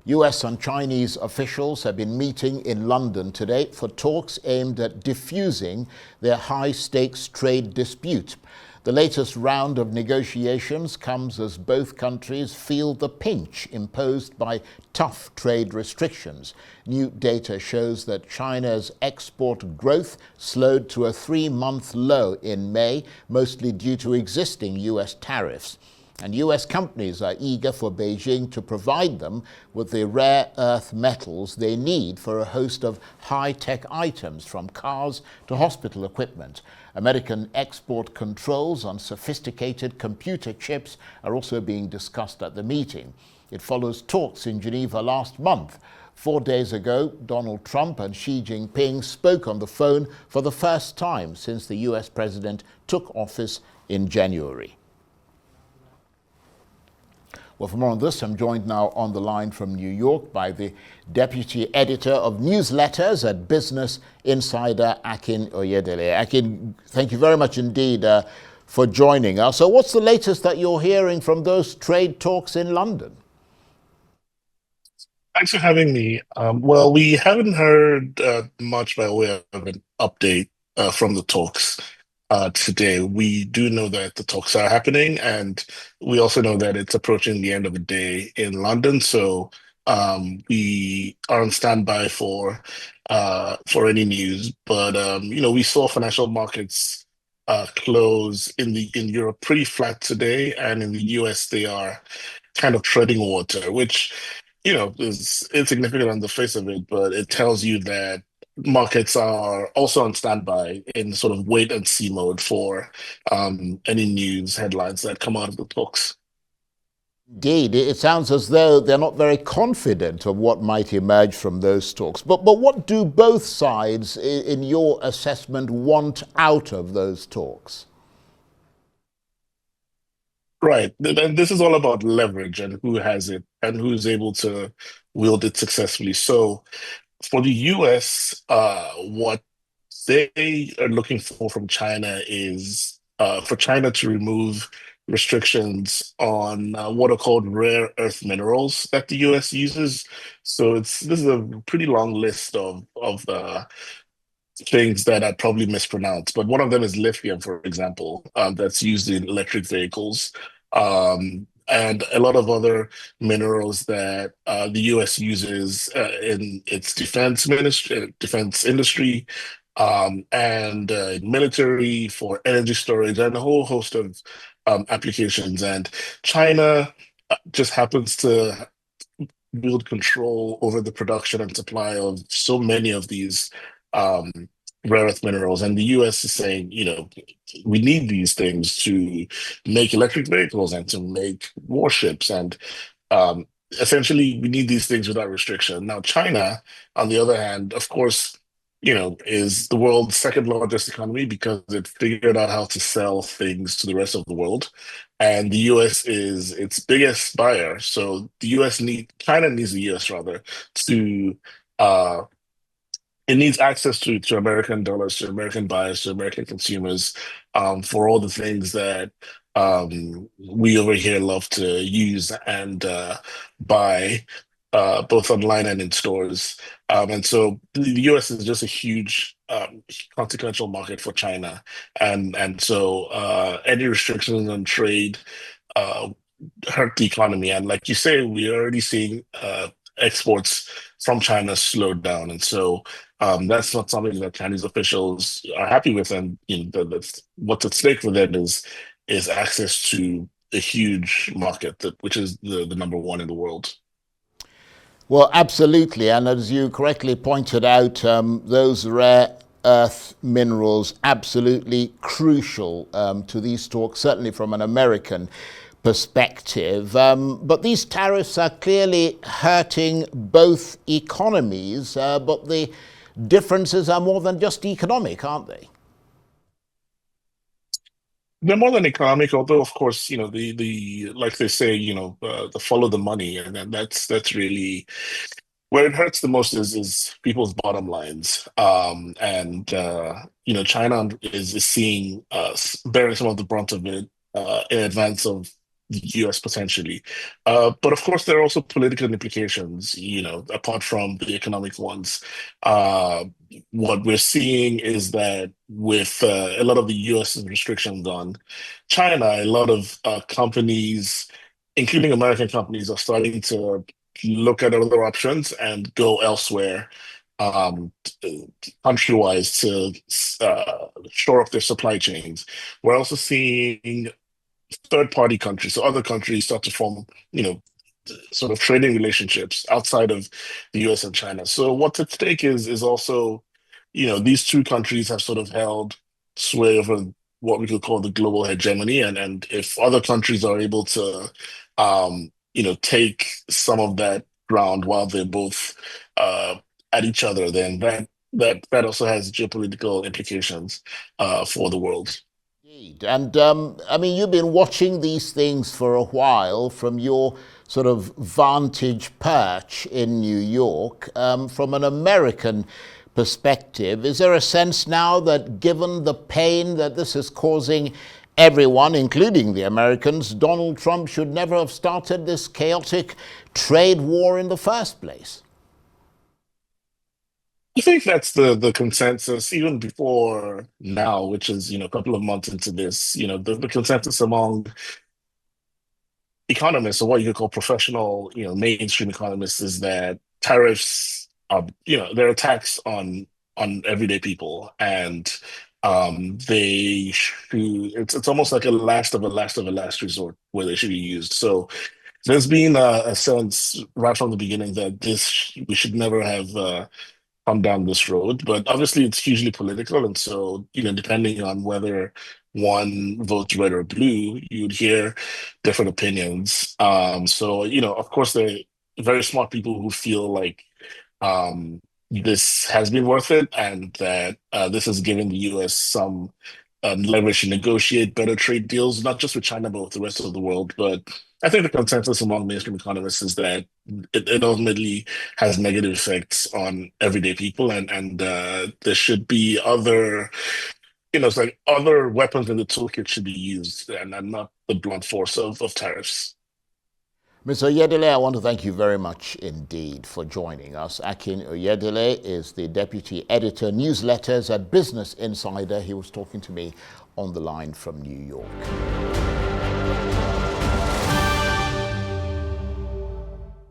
US and Chinese officials have been meeting in London today for talks aimed at diffusing their high-stakes trade dispute. The latest round of negotiations comes as both countries feel the pinch imposed by tough trade restrictions. New data shows that China's export growth slowed to a 3-month low in May, mostly due to existing US tariffs. And US companies are eager for Beijing to provide them with the rare earth metals they need for a host of high-tech items, from cars to hospital equipment. American export controls on sophisticated computer chips are also being discussed at the meeting. It follows talks in Geneva last month. 4 days ago, Donald Trump and Xi Jinping spoke on the phone for the first time since the US president took office in January. Well, for more on this, I'm joined now on the line from New York by the deputy editor of newsletters at Business Insider, Akin Oyedele. Akin, thank you very much indeed for joining us. So what's the latest that you're hearing from those trade talks in London? Thanks for having me. Well, we haven't heard much by way of an update from the talks today. We do know that the talks are happening, and we also know that it's approaching the end of the day in London. So we are on standby for any news. But we saw financial markets close in Europe pretty flat today, and in the US they are kind of treading water, which is insignificant on the face of it, but it tells you that markets are also on standby in sort of wait and see mode for any news headlines that come out of the talks. Indeed, it sounds as though they're not very confident of what might emerge from those talks. But what do both sides, in your assessment, want out of those talks? Right. And this is all about leverage and who has it and who's able to wield it successfully. So for the US, what they are looking for from China is for China to remove restrictions on what are called rare earth minerals that the US uses. So this is a pretty long list of things that I probably mispronounced, but one of them is lithium, for example, that's used in electric vehicles, and a lot of other minerals that the U.S. uses in its defense industry, and military for energy storage, and a whole host of applications. And China just happens to wield control over the production and supply of so many of these um, rare earth minerals. And the US is saying, we need these things to make electric vehicles and to make warships. And um, essentially, we need these things without restriction. Now, China, on the other hand, of course, is the world's second largest economy because it figured out how to sell things to the rest of the world. And the US is its biggest buyer. So China needs the US rather to uh, it needs access to American dollars, to American buyers, to American consumers, for all the things that we over here love to use and buy, both online and in stores. And so the US is just a huge, consequential market for China. And so any restrictions on trade uh, hurt the economy. And like you say, we're already seeing exports from China slowed down. And so that's not something that Chinese officials are happy with. And what's at stake for them is access to a huge market which is the number one in the world. Well, absolutely. And as you correctly pointed out, those rare earth minerals absolutely crucial to these talks, certainly from an American perspective. But these tariffs are clearly hurting both economies, but the differences are more than just economic, aren't they? They're more than economic, although of course, the like they say, the follow the money, and then that's really where it hurts the most is people's bottom lines. And China is seeing bearing some of the brunt of it in advance of the US potentially. But of course, there are also political implications, apart from the economic ones. Uh, what we're seeing is that with a lot of the US restrictions on China, a lot of companies, including American companies, are starting to look at other options and go elsewhere, um, country-wise, to shore up their supply chains. We're also seeing third-party countries, so other countries start to form, you know, sort of trading relationships outside of the US and China. So what's at stake is also, these two countries have sort of held sway over what we could call the global hegemony. And if other countries are able to, take some of that ground while they're both uh, at each other, then that also has geopolitical implications for the world. Indeed. And I mean, you've been watching these things for a while from your sort of vantage perch in New York. From an American perspective, is there a sense now that given the pain that this is causing everyone, including the Americans, Donald Trump should never have started this chaotic trade war in the first place? I think that's the consensus even before now, which is, a couple of months into this, the consensus among economists, or what you could call professional, mainstream economists, is that tariffs are, they're a tax on everyday people, and they should, it's almost like a last of a last of a last resort where they should be used. So there's been a sense right from the beginning that we should never have come down this road. But obviously, it's hugely political, and so depending on whether one votes red or blue, you'd hear different opinions. So of course, there are very smart people who feel like this has been worth it, and that this has given the U.S. some leverage to negotiate better trade deals, not just with China, but with the rest of the world. But I think the consensus among mainstream economists is that it ultimately has negative effects on everyday people, and there should be other, it's like other weapons in the toolkit should be used, and not the blunt force of tariffs. Mr. Oyedele, I want to thank you very much indeed for joining us. Akin Oyedele is the Deputy Editor, Newsletters at Business Insider. He was talking to me on the line from New York.